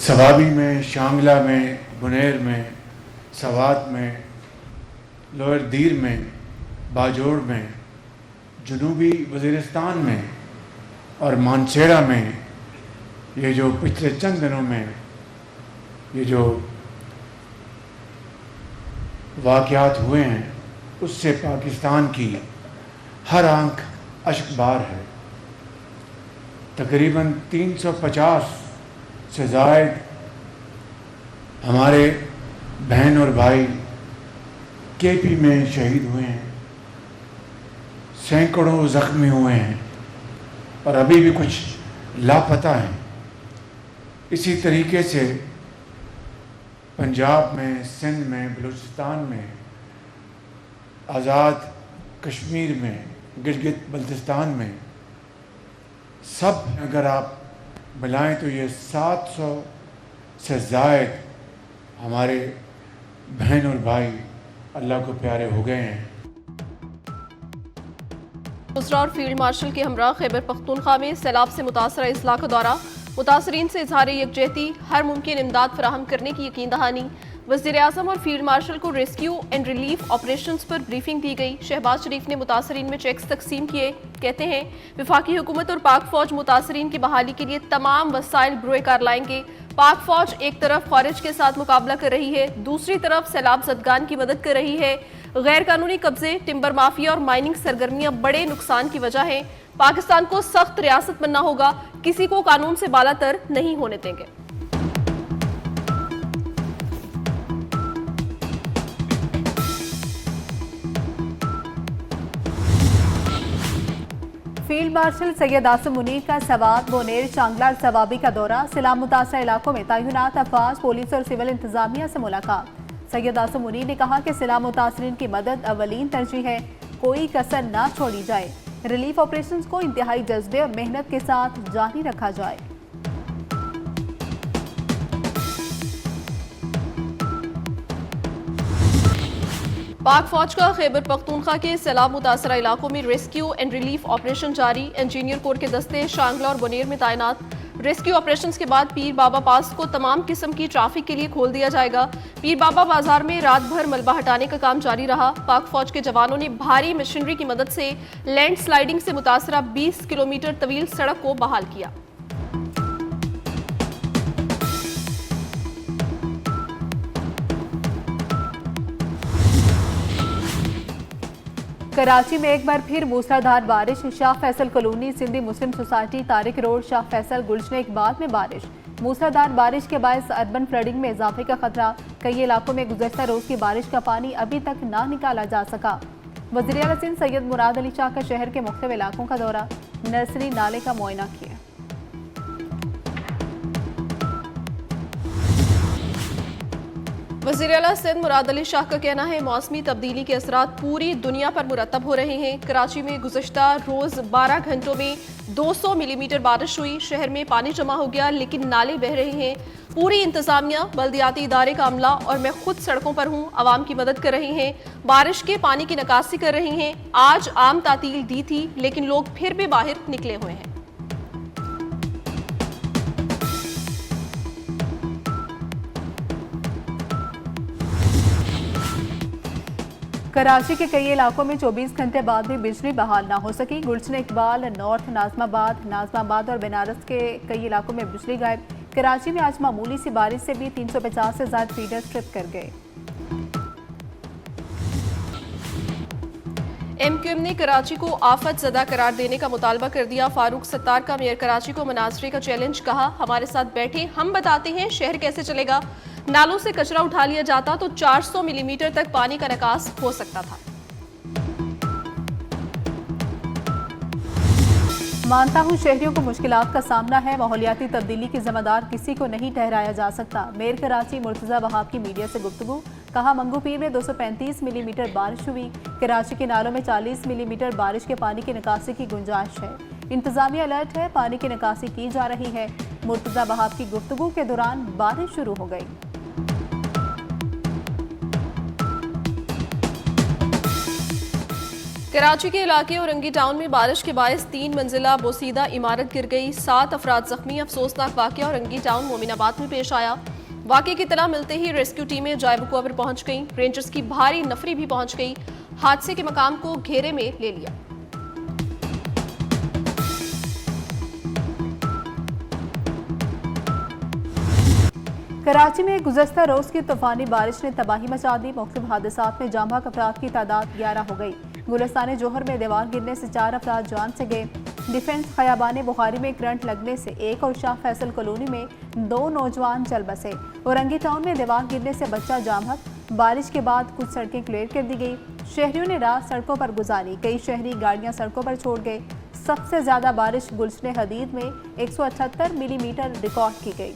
सवाबी में, शांगला में, बुनेर में, सवात में, लोअर दीर में, बाजोड़ में, जनूबी वज़ीरिस्तान में और मानसेरा में ये जो पिछले चंद दिनों में ये जो वाक़यात हुए हैं उससे पाकिस्तान की हर आंख अश्कबार है। तकरीबन 350 से ज़ायद हमारे बहन और भाई केपी में शहीद हुए हैं, सैकड़ों ज़ख्मी हुए हैं और अभी भी कुछ लापता हैं। इसी तरीके से पंजाब में, सिंध में, बलूचिस्तान में, आज़ाद कश्मीर में, गिलगित बल्तिस्तान में, सब अगर आप मिलाएं तो ये 700 से ज़ायद हमारे बहन और भाई अल्लाह को प्यारे हो गए हैं। दूसरा और फील्ड मार्शल के हमरा खैबर पख्तूनख्वा में सैलाब से मुतासरा इजला का दौरा, मुतासरीन से इजहार यकजहती, हर मुमकिन इमदाद फराहम करने की यकीन दहानी। वज़ीर आज़म और फील्ड मार्शल को रेस्क्यू एंड रिलीफ ऑपरेशंस पर ब्रीफिंग दी गई। शहबाज शरीफ ने मुतासरीन में चेक्स तकसीम किए। कहते हैं वफाकी हुकूमत और पाक फौज मुतासरीन की बहाली के लिए तमाम वसाइल बरोए कार लाएंगे। पाक फौज एक तरफ खारिज के साथ मुकाबला कर रही है, दूसरी तरफ सैलाब ज़दगान की मदद कर रही है। गैर कानूनी कब्जे, टिम्बर माफिया और माइनिंग सरगर्मियां बड़े नुकसान की वजह हैं। पाकिस्तान को सख्त रियासत बनना होगा, किसी को कानून से बालातर नहीं होने देंगे। फील्ड मार्शल सैयद आसिम मुनीर का सवात, बोनेर, शांगला और सवाबी का दौरा, सैलाब मुतासरा इलाकों में तैनात अफवाज, पुलिस और सिविल इंतजामिया से मुलाकात। सैयद आसिम मुनीर ने कहा कि सैलाब मुतासरीन की मदद अवलीन तरजीह है, कोई कसर ना छोड़ी जाए। रिलीफ ऑपरेशंस को इंतहाई जज्बे और मेहनत के साथ जारी रखा जाए। पाक फौज का खैबर पख्तूनख्वा के सैलाब मुतासरा इलाकों में रेस्क्यू एंड रिलीफ ऑपरेशन जारी। इंजीनियर कोर के दस्ते शांगला और बोनेर में तैनात। रेस्क्यू ऑपरेशंस के बाद पीर बाबा पास को तमाम किस्म की ट्रैफिक के लिए खोल दिया जाएगा। पीर बाबा बाजार में रात भर मलबा हटाने का काम जारी रहा। पाक फौज के जवानों ने भारी मशीनरी की मदद से लैंड स्लाइडिंग से मुतासरा 20 किलोमीटर तवील सड़क को बहाल किया। कराची में एक बार फिर मूसलाधार बारिश, शाह फैसल कॉलोनी, सिंधी मुस्लिम सोसाइटी, तारिक रोड, शाह फैसल, गुलशन इकबाल में बारिश। मूसलाधार बारिश के बायस अर्बन फ्लडिंग में इजाफे का खतरा। कई इलाकों में गुज़श्ता रोज की बारिश का पानी अभी तक ना निकाला जा सका। वज़ीर आला सिंध सैयद मुराद अली शाह का शहर के मुख्तलिफ इलाकों का दौरा, नर्सरी नाले का मुआयना किया। वज़ीर आला सिंध मुराद अली शाह का कहना है मौसमी तब्दीली के असरात पूरी दुनिया पर मुरतब हो रहे हैं। कराची में गुज़श्ता रोज़ 12 घंटों में 200 मिलीमीटर बारिश हुई। शहर में पानी जमा हो गया लेकिन नाले बह रहे हैं। पूरी इंतजामिया, बल्दियाती इदारे का अमला और मैं खुद सड़कों पर हूँ, आवाम की मदद कर रहे हैं, बारिश के पानी की निकासी कर रहे हैं। आज आम तातील दी थी लेकिन लोग फिर भी बाहर निकले हुए हैं। कराची के कई इलाकों में 24 घंटे बाद भी बिजली बहाल ना हो सकी। गुलशन इकबाल, नॉर्थ नाजमाबाद और बनारस के कई इलाकों में बिजली गायब। कराची में आज मामूली सी बारिश से भी 350 से ज्यादा फीडर ट्रिप कर गए। MQM ने कराची को आफत ज़दा करार देने का मुतालबा कर दिया। फारूक सत्तार का मेयर कराची को मुनाजरे का चैलेंज, कहा हमारे साथ बैठे, हम बताते हैं शहर कैसे चलेगा। नालों से कचरा उठा लिया जाता तो 400 मिलीमीटर तक पानी का निकास हो सकता था। मानता हूँ शहरियों को मुश्किलात का सामना है, माहौलियाती तब्दीली की जिम्मेदार किसी को नहीं ठहराया जा सकता। मेयर कराची मुर्तजा वहाब की मीडिया से गुफ्तगू, कहा मंगूपीर में 235 मिलीमीटर बारिश हुई। कराची के नालों में 40 मिलीमीटर बारिश के पानी की निकासी की गुंजाइश है। इंतजामिया अलर्ट है, पानी की निकासी की जा रही है। मुर्तजा वहाब की गुफ्तगू के दौरान बारिश शुरू हो गई। कराची के इलाके औरंगी टाउन में बारिश के बायस 3 मंजिला बोसीदा इमारत गिर गई, 7 अफराद जख्मी। अफसोसनाक वाकया औरंगी टाउन मोमिनाबाद में पेश आया। वाकये की इत्तला मिलते ही रेस्क्यू टीमें जायबुकुआ पर पहुंच गईं। रेंजर्स की भारी नफरी भी पहुंच गई, हादसे के मकाम को घेरे में ले लिया। कराची में गुज़श्ता रोज की तूफानी बारिश ने तबाही मचा दी। मुख्तलिफ हादसात में जाम बहक अफराद की तादाद 11 हो गई। गुलिस्तान जोहर में दीवार गिरने से 4 अफराद जान से गए। डिफेंस खयाबान बुखारी में करंट लगने से एक और शाह फैसल कॉलोनी में 2 नौजवान चल बसे। औरंगी टाउन में दीवार गिरने से बच्चा जाम बहक। बारिश के बाद कुछ सड़कें क्लियर कर दी गई। शहरियों ने रात सड़कों पर गुजारी, कई शहरी गाड़ियां सड़कों पर छोड़ गए। सबसे ज्यादा बारिश गुलशन हदीद में 178 मिलीमीटर रिकॉर्ड की गई।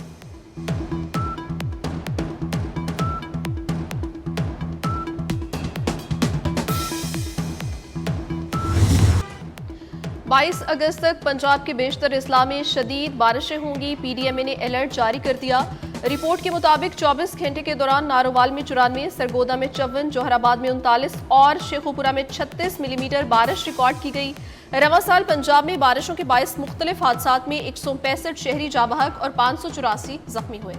बाईस अगस्त तक पंजाब के बेशतर अजला में शदीद बारिशें होंगी। PDMA ने अलर्ट जारी कर दिया। रिपोर्ट के मुताबिक 24 घंटे के दौरान नारोवाल में 94, सरगोदा में 54, जोहराबाद में 39 और शेखुपुरा में 36 मिलीमीटर बारिश रिकॉर्ड की गई। रवा साल पंजाब में बारिशों के बायस मुख्तलिफ हादसात में 165 शहरी जाँ बहक और 584 जख्मी हुए।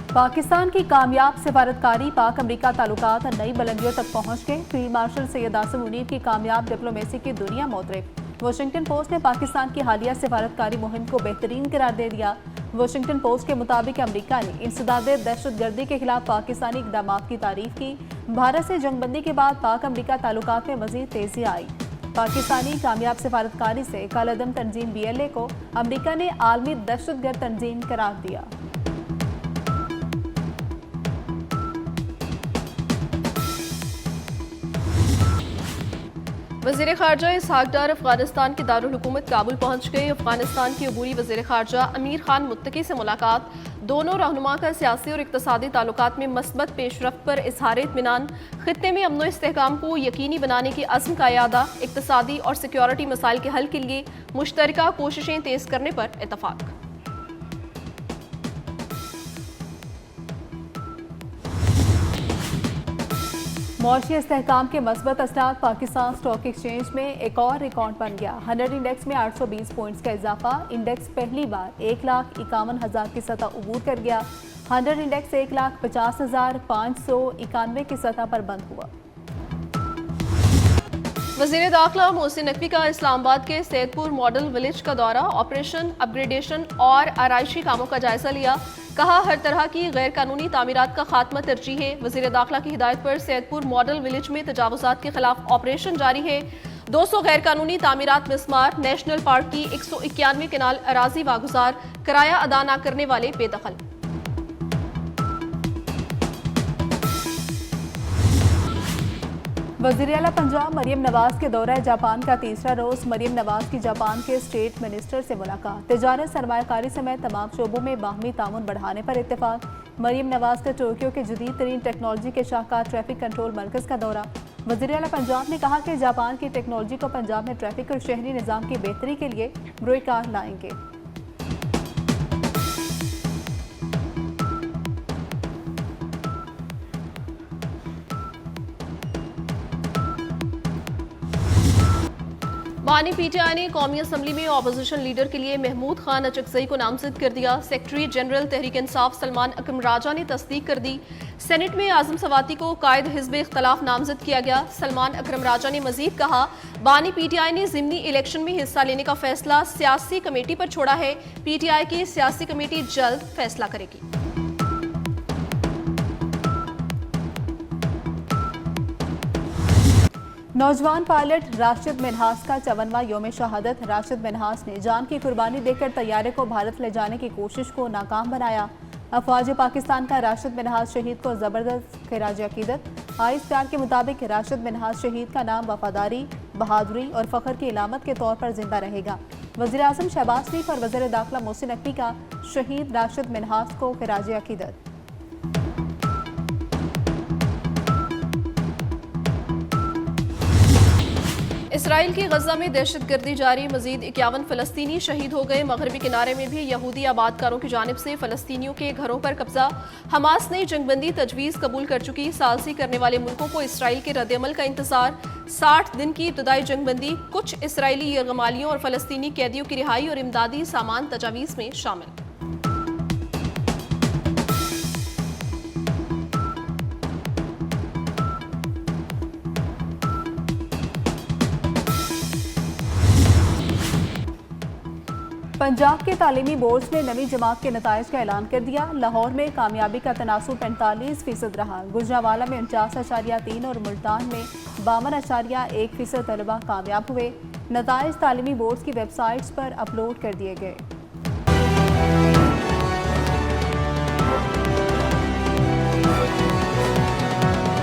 पाकिस्तान की कामयाब सिफारतकारी पाक अमरीका ताल्लुकात नई बुलंदियों तक पहुंच गए। फील्ड मार्शल सैयद आसिम मुनीर की कामयाब डिप्लोमेसी की दुनिया मोतरफ। वाशिंगटन पोस्ट ने पाकिस्तान की हालिया सिफारतकारी मुहिम को बेहतरीन करार दे दिया। वाशिंगटन पोस्ट के मुताबिक अमरीका ने इंसदाद दहशतगर्दी के खिलाफ पाकिस्तानी इकदाम की तारीफ की। भारत से जंगबंदी के बाद पाक अमरीका ताल्लुकात में मजीद तेजी आई। पाकिस्तानी कामयाब सिफारतकारी से कालअदम तंजीम BLA को अमरीका ने आलमी दहशतगर्द तंजीम करार दिया। वज़ीर ख़ारजा इसहाक डार अफगानिस्तान के दारुल हुकूमत काबुल पहुंच गए। अफगानिस्तान के अबूरी वज़ीर ख़ारजा अमीर खान मुत्तकी से मुलाकात। दोनों रहनुमा का सियासी और इक़्तिसादी ताल्लुकात में मस्बत पेशरफ्त पर इज़हार इत्मीनान। खित्ते में अमन व इस्तेहकाम को यकीनी बनाने के अज़्म का इयादा। इक़्तिसादी और सिक्योरिटी मसाइल के हल के लिए मुश्तरका कोशिशें तेज़ करने पर इत्तफ़ाक़। मौशी इस्तेहकाम के मस्बत असरात। पाकिस्तान स्टॉक एक्सचेंज में एक और रिकॉर्ड बन गया। 100 इंडेक्स में 820 पॉइंट्स का इजाफा। इंडेक्स पहली बार 1,51,000 की सतह उबूर कर गया। 100 इंडेक्स 1,50,591 की सतह पर बंद हुआ। वज़ीर दाखिला मोहसिन नकवी का इस्लामाबाद के सैदपुर मॉडल विलेज का दौरा। ऑपरेशन, अपग्रेडेशन और आराइशी कामों का जायजा लिया। कहा, हर तरह की गैर कानूनी तामीरात का खात्मा तरजीह है। वज़ीर दाखिला की हिदायत पर सैदपुर मॉडल विलेज में तजावुज़ात के खिलाफ ऑपरेशन जारी है। 200 गैर कानूनी तामीरात मिसमार। नेशनल पार्क की 191 केनाल अराजी वागुजार। किराया अदा न करने वाले बेदखल। वज़ीर आला पंजाब मरियम नवाज के दौरा जापान का तीसरा रोज। मरियम नवाज की जापान के स्टेट मिनिस्टर से मुलाकात। तिजारत, सरमायाकारी समेत तमाम शोबों में बाहमी ताउन बढ़ाने पर इत्तेफाक। मरियम नवाज का टोक्यो के जदीद तरीन टेक्नोलॉजी के शाहकार ट्रैफिक कंट्रोल मरकज़ का दौरा। वज़ीर आला पंजाब ने कहा कि जापान की टेक्नोलॉजी को पंजाब में ट्रैफिक और शहरी निज़ाम की बेहतरी के लिए रोयकार लाएंगे। बानी PTI ने कौमी असम्बली में अपोजिशन लीडर के लिए महमूद खान अचकजई को नामजद कर दिया। सेक्रेटरी जनरल तहरीक इंसाफ सलमान अकरम राजा ने तस्दीक कर दी। सेनेट में आजम सवाती को कायद हिज़्ब इख्तलाफ नामजद किया गया। सलमान अकरम राजा ने मजीद कहा, बानी PTI ने ज़िमनी इलेक्शन में हिस्सा लेने का फैसला सियासी कमेटी पर छोड़ा है। PTI की सियासी कमेटी जल्द फैसला करेगी। नौजवान पायलट राशिद मिन्हास का 54वां यौम शहादत। राशिद मिन्हास ने जान की कुर्बानी देकर तैयारे को भारत ले जाने की कोशिश को नाकाम बनाया। अफवाज पाकिस्तान का राशिद मिन्हास शहीद को ज़बरदस्त खिराज अकीदत। ISPR के मुताबिक राशिद मिन्हास शहीद का नाम वफादारी, बहादुरी और फ़ख्र की इलामत के तौर पर जिंदा रहेगा। वज़ीर आज़म शहबाज शरीफ और वज़ीर दाखिला मोहसिन नकवी का शहीद राशिद मिन्हास को खिराज अकीदत। इसराइल की गजा में दहशतगर्दी जारी, मजीद 51 फलस्तीनी शहीद हो गए। मगरबी किनारे में भी यहूदी आबादकारों की जानिब से फलस्तीनियों के घरों पर कब्जा। हमास ने जंगबंदी तजवीज़ कबूल कर चुकी। सालसी करने वाले मुल्कों को इसराइल के रद्दअमल का इंतजार। 60 दिन की इब्तदाई जंगबंदी, कुछ इसराइली यरगमालियों और फलस्तीनी कैदियों की रिहाई और इमदादी सामान तजावीज़ में शामिल। पंजाब के तालीमी बोर्ड्स ने नवी जमात के नताइज का ऐलान कर दिया। लाहौर में कामयाबी का तनासुब 45% रहा। गुजरांवाला में 49.3 और मुल्तान में 52.1% तलबा कामयाब हुए। नताइज तालीमी बोर्ड्स की वेबसाइट्स पर अपलोड कर दिए गए।